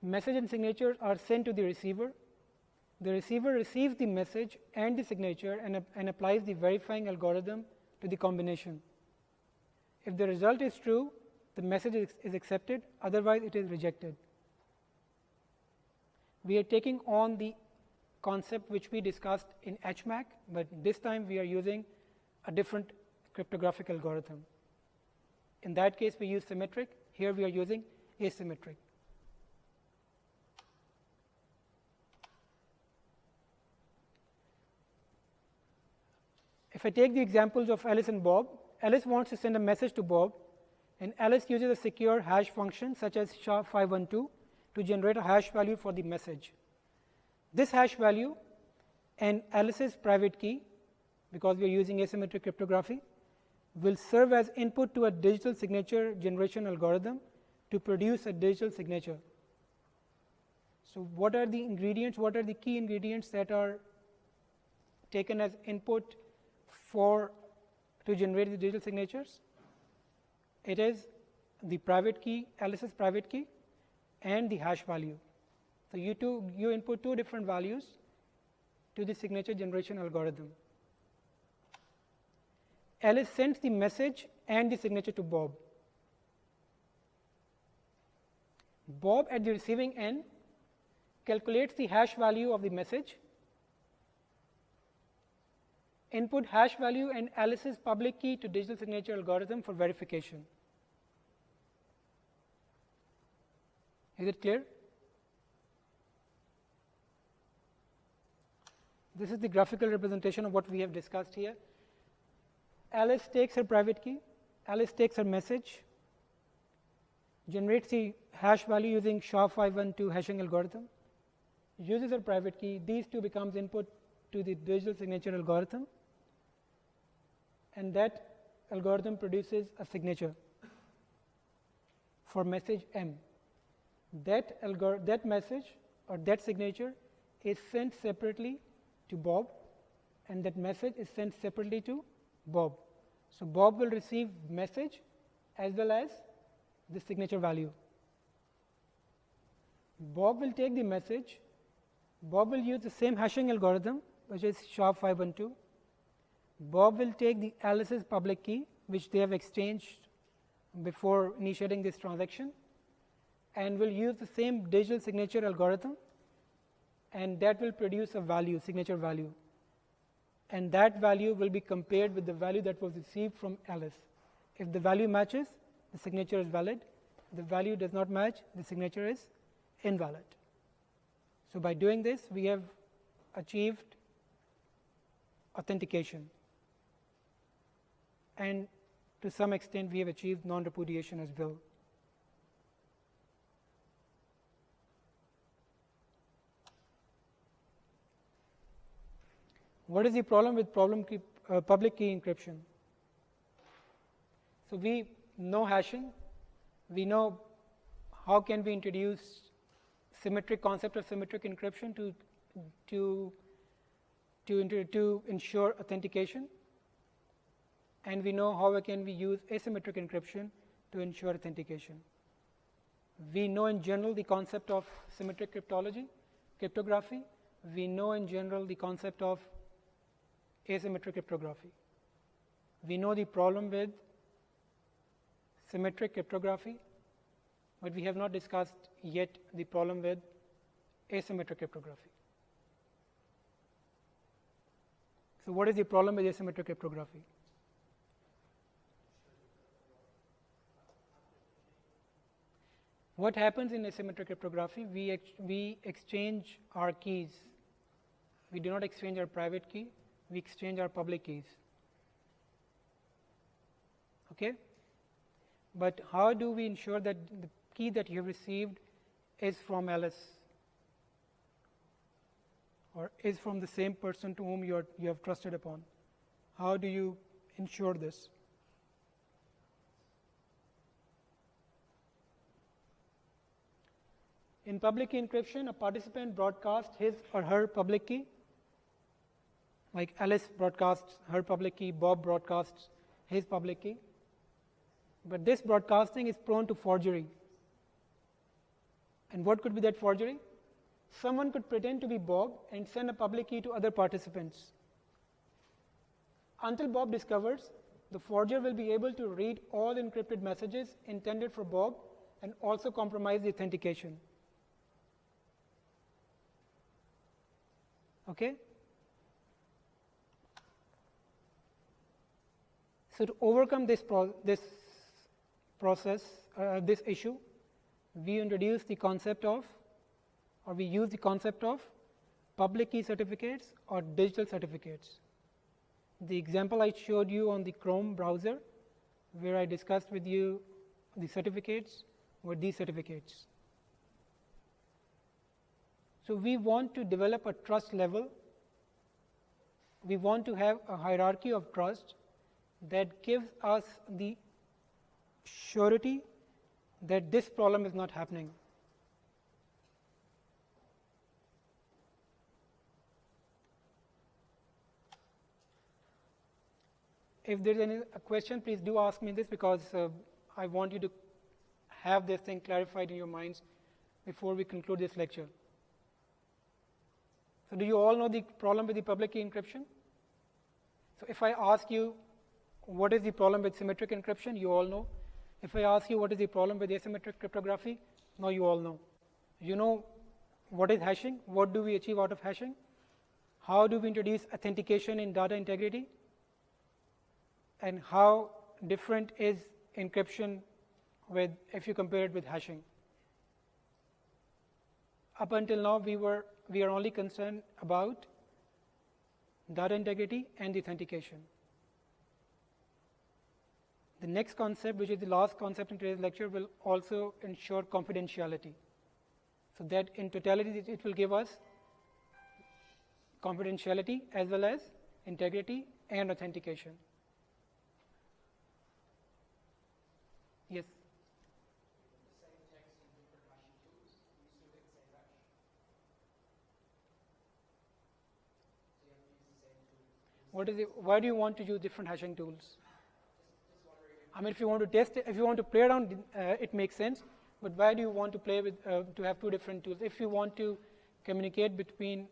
Message and signature are sent to the receiver. The receiver receives the message and the signature and applies the verifying algorithm to the combination. If the result is true, the message is accepted, otherwise it is rejected. We are taking on the concept which we discussed in HMAC, but this time we are using a different cryptographic algorithm. In that case, we use symmetric. Here we are using asymmetric. If I take the examples of Alice and Bob, Alice wants to send a message to Bob, and Alice uses a secure hash function such as SHA-512 to generate a hash value for the message. This hash value and Alice's private key, because we are using asymmetric cryptography, will serve as input to a digital signature generation algorithm to produce a digital signature. So, what are the ingredients? What are the key ingredients that are taken as input to generate the digital signatures? It is the private key, Alice's private key, and the hash value. So, you input 2 different values to the signature generation algorithm. Alice sends the message and the signature to Bob. Bob at the receiving end calculates the hash value of the message, input hash value and Alice's public key to digital signature algorithm for verification. Is it clear? This is the graphical representation of what we have discussed here. Alice takes her private key, Alice takes her message, generates the hash value using SHA-512 hashing algorithm, uses her private key, these 2 becomes input to the digital signature algorithm, and that algorithm produces a signature for message M. That message or that signature is sent separately to Bob, and that message is sent separately to Bob. So, Bob will receive message as well as the signature value. Bob will take the message Bob will use the same hashing algorithm, which is SHA-512. Bob will take the Alice's public key, which they have exchanged before initiating this transaction, and will use the same digital signature algorithm, and that will produce a value, signature value. And that value will be compared with the value that was received from Alice. If the value matches, the signature is valid. If the value does not match, the signature is invalid. So by doing this, we have achieved authentication. And to some extent, we have achieved non-repudiation as well. What is the problem with public key encryption? So we know hashing. We know how can we introduce symmetric concept of symmetric encryption to ensure authentication, and we know how can we use asymmetric encryption to ensure authentication. We know in general the concept of symmetric cryptography. We know in general the concept of asymmetric cryptography. We know the problem with symmetric cryptography, but we have not discussed yet the problem with asymmetric cryptography. So what is the problem with asymmetric cryptography? What happens in asymmetric cryptography? We exchange our keys. We do not exchange our private key. We exchange our public keys. Okay? But how do we ensure that the key that you have received is from Alice, or is from the same person to whom you have trusted upon? How do you ensure this? In public key encryption, a participant broadcasts his or her public key. Like Alice broadcasts her public key, Bob broadcasts his public key. But this broadcasting is prone to forgery. And what could be that forgery? Someone could pretend to be Bob and send a public key to other participants. Until Bob discovers, the forger will be able to read all encrypted messages intended for Bob and also compromise the authentication. Okay? So to overcome this issue, we introduce the concept of, or we use the concept of public key certificates or digital certificates. The example I showed you on the Chrome browser, where I discussed with you the certificates, were these certificates. So we want to develop a trust level. We want to have a hierarchy of trust that gives us the surety that this problem is not happening. If there is any question, please do ask me this, because I want you to have this thing clarified in your minds before we conclude this lecture. So do you all know the problem with the public key encryption? So if I ask you, what is the problem with symmetric encryption? You all know. If I ask you what is the problem with asymmetric cryptography, now you all know. You know what is hashing? What do we achieve out of hashing? How do we introduce authentication in data integrity? And how different is encryption if you compare it with hashing? Up until now, we are only concerned about data integrity and the authentication. The next concept, which is the last concept in today's lecture, will also ensure confidentiality. So that in totality, it will give us confidentiality as well as integrity and authentication. Yes? Why do you want to use different hashing tools? I mean, if you want to test it, if you want to play around, it makes sense. But why do you want to play with to have two different tools? If you want to communicate between,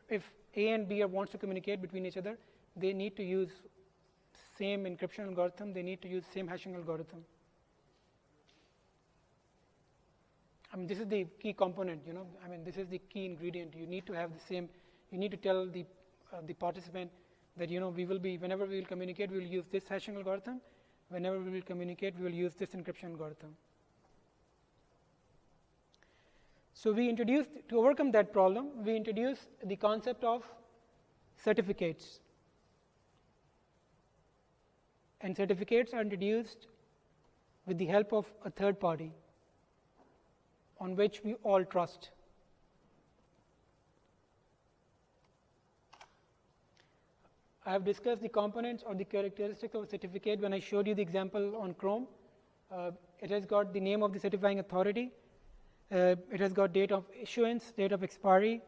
if A and B wants to communicate between each other, they need to use same encryption algorithm, they need to use same hashing algorithm. I mean, this is the key component, you know, I mean, this is the key ingredient. You need to have the same, you need to tell the participant that, you know, we will be, whenever we will communicate, we will use this hashing algorithm. Whenever we will communicate, we will use this encryption algorithm. So we introduced, to overcome that problem, we introduced the concept of certificates. And certificates are introduced with the help of a third party on which we all trust. I have discussed the components or the characteristics of a certificate when I showed you the example on Chrome. It has got the name of the certifying authority. It has got date of issuance, date of expiry.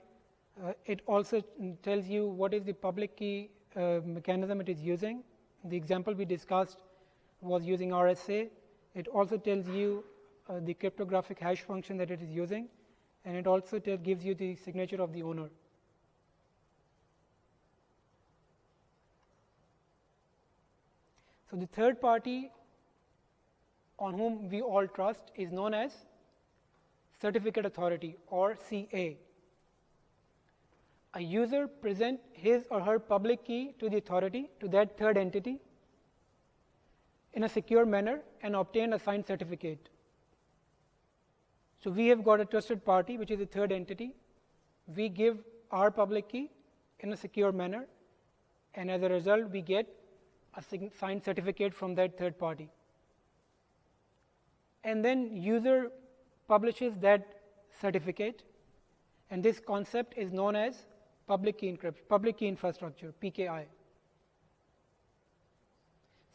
It also tells you what is the public key mechanism it is using. The example we discussed was using RSA. It also tells you the cryptographic hash function that it is using, and it also gives you the signature of the owner. So the third party on whom we all trust is known as certificate authority, or CA. A user presents his or her public key to the authority, to that third entity, in a secure manner and obtain a signed certificate. So we have got a trusted party, which is a third entity. We give our public key in a secure manner, and as a result, we get a signed certificate from that third party. And then user publishes that certificate, and this concept is known as public key encryption, public key infrastructure, PKI.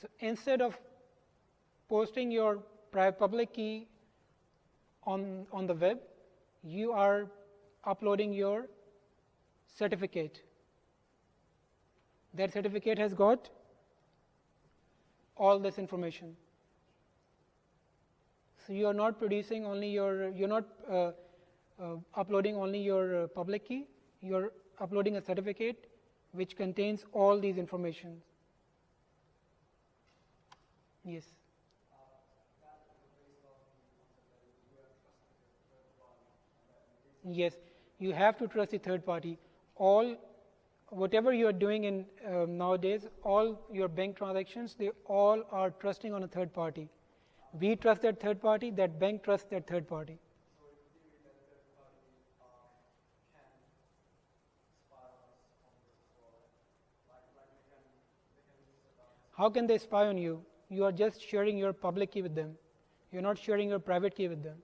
So instead of posting your public key on the web, you are uploading your certificate. That certificate has got all this information. So you are not producing only your, you're not uploading only your public key, you're uploading a certificate which contains all these information. Yes. Yes, you have to trust the third party. All, whatever you are doing in nowadays, all your bank transactions, they all are trusting on a third party. We trust that third party, that bank trusts that third party. So in theory, that third party can spy on us on this as well. Like they can use it. How can they spy on you? You are just sharing your public key with them. You're not sharing your private key with them.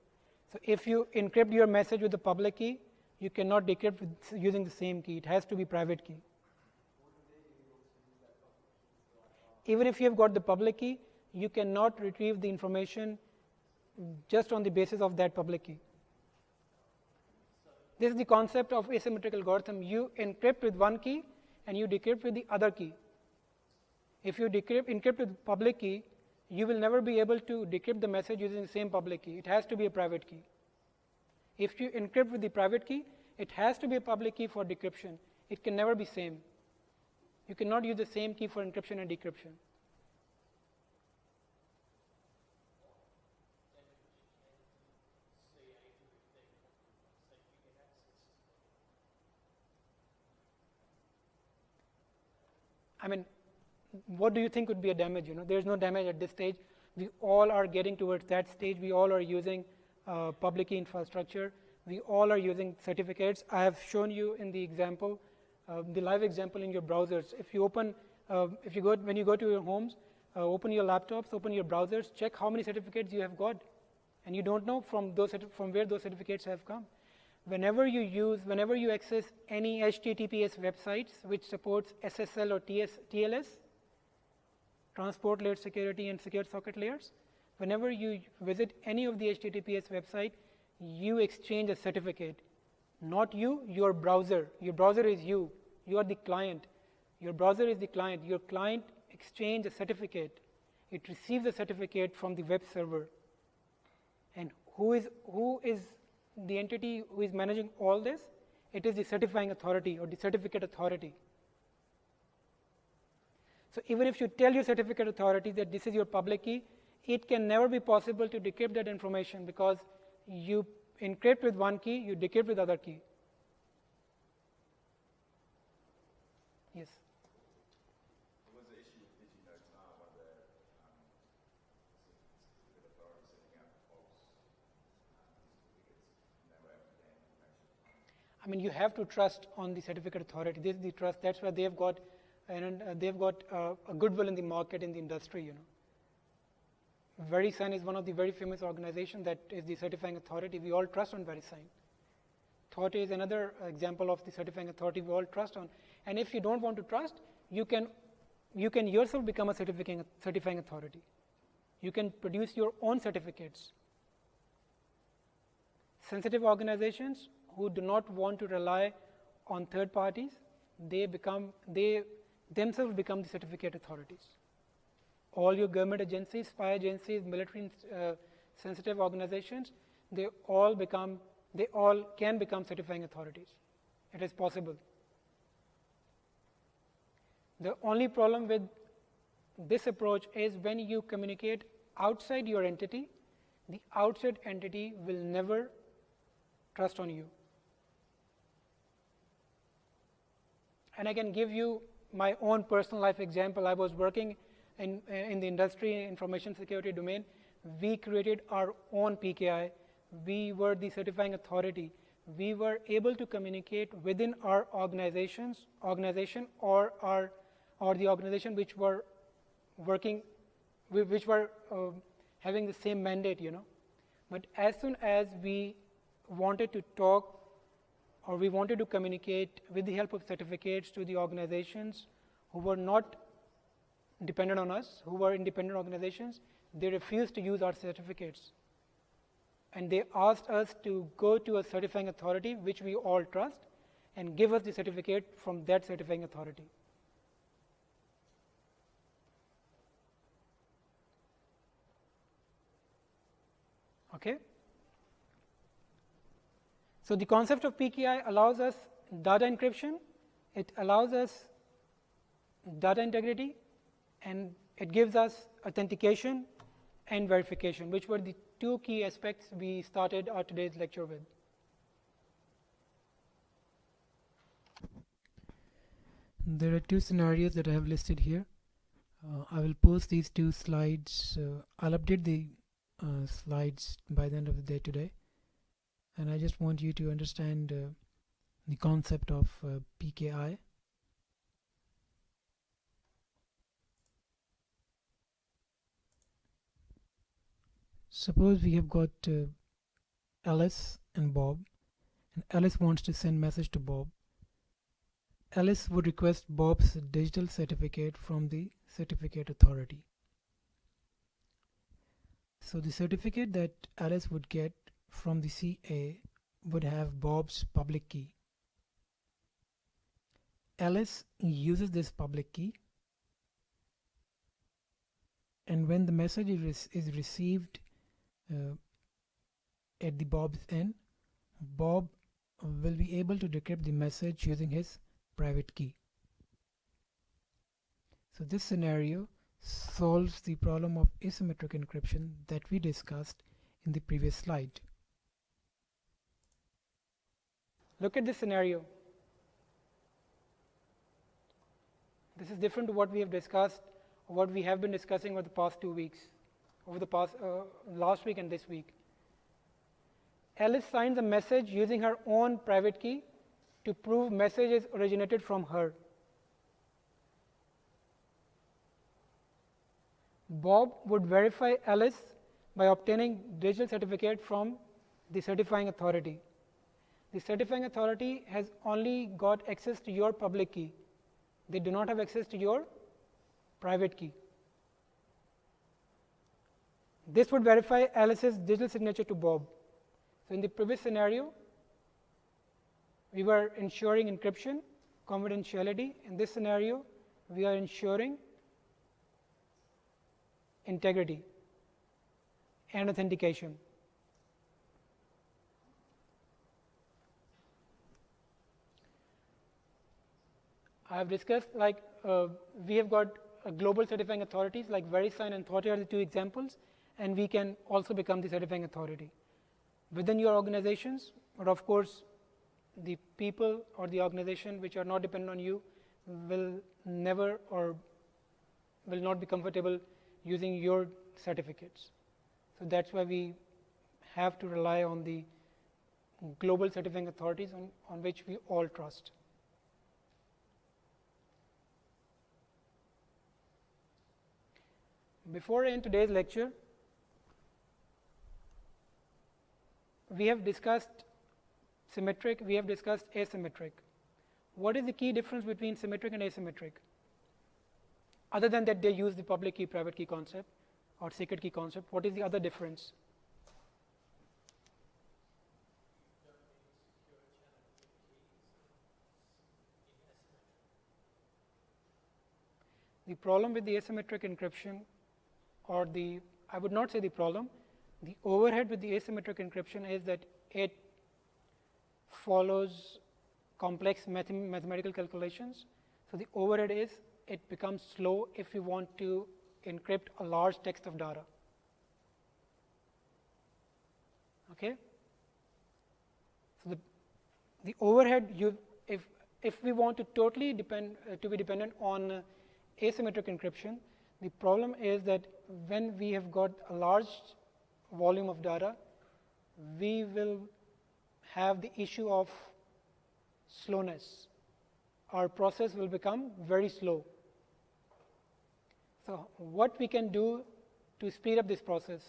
So if you encrypt your message with the public key, you cannot decrypt with using the same key. It has to be private key. Even if you have got the public key, you cannot retrieve the information just on the basis of that public key. This is the concept of asymmetrical algorithm. You encrypt with one key and you decrypt with the other key. If you encrypt with public key, you will never be able to decrypt the message using the same public key. It has to be a private key. If you encrypt with the private key, it has to be a public key for decryption. It can never be same. You cannot use the same key for encryption and decryption. I mean, what do you think would be a damage? You know, there's no damage at this stage. We all are getting towards that stage. We all are using public key infrastructure. We all are using certificates. I have shown you in the example, the live example in your browsers. If you open, when you go to your homes, open your laptops, open your browsers, check how many certificates you have got, and you don't know from where those certificates have come. Whenever you access any HTTPS websites which supports SSL or TLS, transport layer security and secure socket layers, whenever you visit any of the HTTPS website, you exchange a certificate. Not you, your browser. Your browser is you. You are the client. Your browser is the client. Your client exchanges a certificate. It receives a certificate from the web server. And who is the entity who is managing all this? it is the certifying authority or the certificate authority. So even if you tell your certificate authority that this is your public key, it can never be possible to decrypt that information, because you encrypt with one key, you decrypt with other key. Yes. What was the issue with DigiNotes now about the certificate authority sending out false certificates and they were able to gain information? I mean, you have to trust on the certificate authority. This is the trust. That's why they've got, and they've got a goodwill in the market, in the industry. You know, VeriSign is one of the very famous organizations that is the certifying authority. We all trust on VeriSign. Thought is another example of the certifying authority we all trust on. And if you don't want to trust, you can yourself become a certifying authority. You can produce your own certificates. Sensitive organizations who do not want to rely on third parties, they themselves become the certificate authorities. All your government agencies, spy agencies, military sensitive organizations, they all can become certifying authorities. It is possible. The only problem with this approach is when you communicate outside your entity, the outside entity will never trust on you. And I can give you my own personal life example. I was working in the industry, information security domain. We created our own PKI. We were the certifying authority. We were able to communicate within our organization or the organization which were working, which were having the same mandate, you know. But as soon as we wanted to talk or we wanted to communicate with the help of certificates to the organizations who were not dependent on us, who were independent organizations, they refused to use our certificates. And they asked us to go to a certifying authority, which we all trust, and give us the certificate from that certifying authority. Okay? So the concept of PKI allows us data encryption, it allows us data integrity, and it gives us authentication and verification, which were the two key aspects we started our today's lecture with. There are two scenarios that I have listed here. I will post these two slides. I'll update the slides by the end of the day today. And I just want you to understand the concept of PKI. Suppose we have got Alice and Bob, and Alice wants to send message to Bob. Alice would request Bob's digital certificate from the certificate authority. So the certificate that Alice would get from the CA would have Bob's public key. Alice uses this public key, and when the message is received at the Bob's end, Bob will be able to decrypt the message using his private key. So this scenario solves the problem of asymmetric encryption that we discussed in the previous slide. Look at this scenario. This is different to what we have discussed, what we have been discussing over the past 2 weeks, over the past last week and this week. Alice signs a message using her own private key to prove messages originated from her. Bob would verify Alice by obtaining digital certificate from the certifying authority. The certifying authority has only got access to your public key. They do not have access to your private key. This would verify Alice's digital signature to Bob. So in the previous scenario, we were ensuring encryption, confidentiality. In this scenario, we are ensuring integrity and authentication. I have discussed like we have got global certifying authorities like VeriSign and Thought are the two examples, and we can also become the certifying authority within your organizations. But of course, the people or the organization which are not dependent on you will never or will not be comfortable using your certificates. So that's why we have to rely on the global certifying authorities on which we all trust. Before I end today's lecture, we have discussed symmetric, we have discussed asymmetric. What is the key difference between symmetric and asymmetric? Other than that they use the public key, private key concept or secret key concept, what is the other difference? The problem with the asymmetric encryption, or the, I would not say the problem, the overhead with the asymmetric encryption is that it follows complex mathematical calculations. So the overhead is it becomes slow if you want to encrypt a large text of data. Okay? So the overhead, if we want to totally be dependent on asymmetric encryption, the problem is that when we have got a large volume of data, we will have the issue of slowness. Our process will become very slow. So what we can do to speed up this process?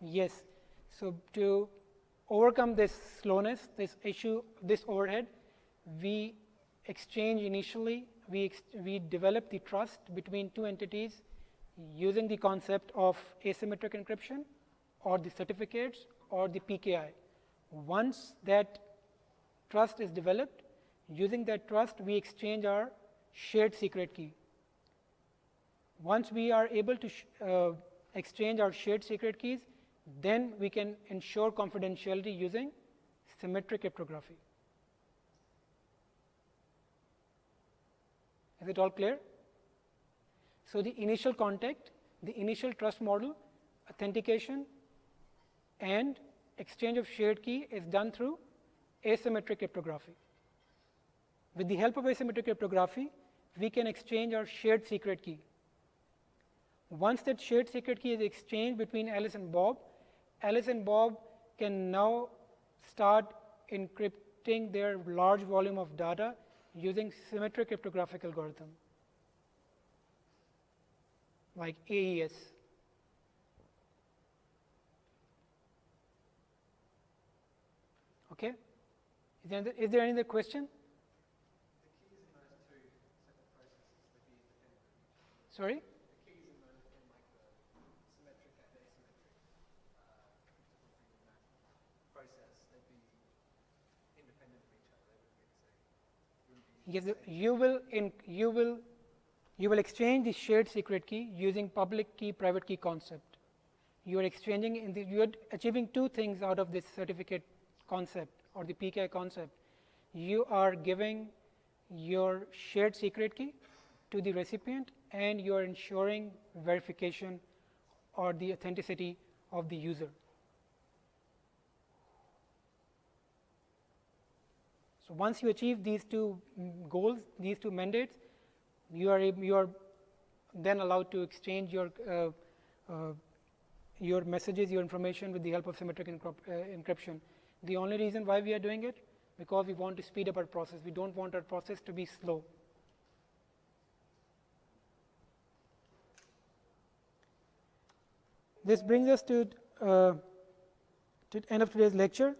Yes. So to overcome this slowness, this issue, this overhead, we exchange initially, we develop the trust between two entities using the concept of asymmetric encryption or the certificates or the PKI. Once that trust is developed, using that trust, we exchange our shared secret key. Once we are able to exchange our shared secret keys, then we can ensure confidentiality using symmetric cryptography. Is it all clear? So the initial contact, the initial trust model, authentication, and exchange of shared key is done through asymmetric cryptography. With the help of asymmetric cryptography, we can exchange our shared secret key. Once that shared secret key is exchanged between Alice and Bob can now start encrypting their large volume of data using symmetric cryptographic algorithm like AES. Okay? Is there any other question? The keys in those two separate processes, they'd be independent. Sorry? The keys in those, in like the symmetric and asymmetric process, they'd be independent of each other. They wouldn't be the same. Yes, you will exchange the shared secret key using public key, private key concept. You are exchanging you are achieving two things out of this certificate concept or the PKI concept. You are giving your shared secret key to the recipient, and you are ensuring verification or the authenticity of the user. So once you achieve these two goals, these two mandates, you are then allowed to exchange your messages, your information with the help of symmetric encryption. The only reason why we are doing it, because we want to speed up our process. We don't want our process to be slow. This brings us to the end of today's lecture.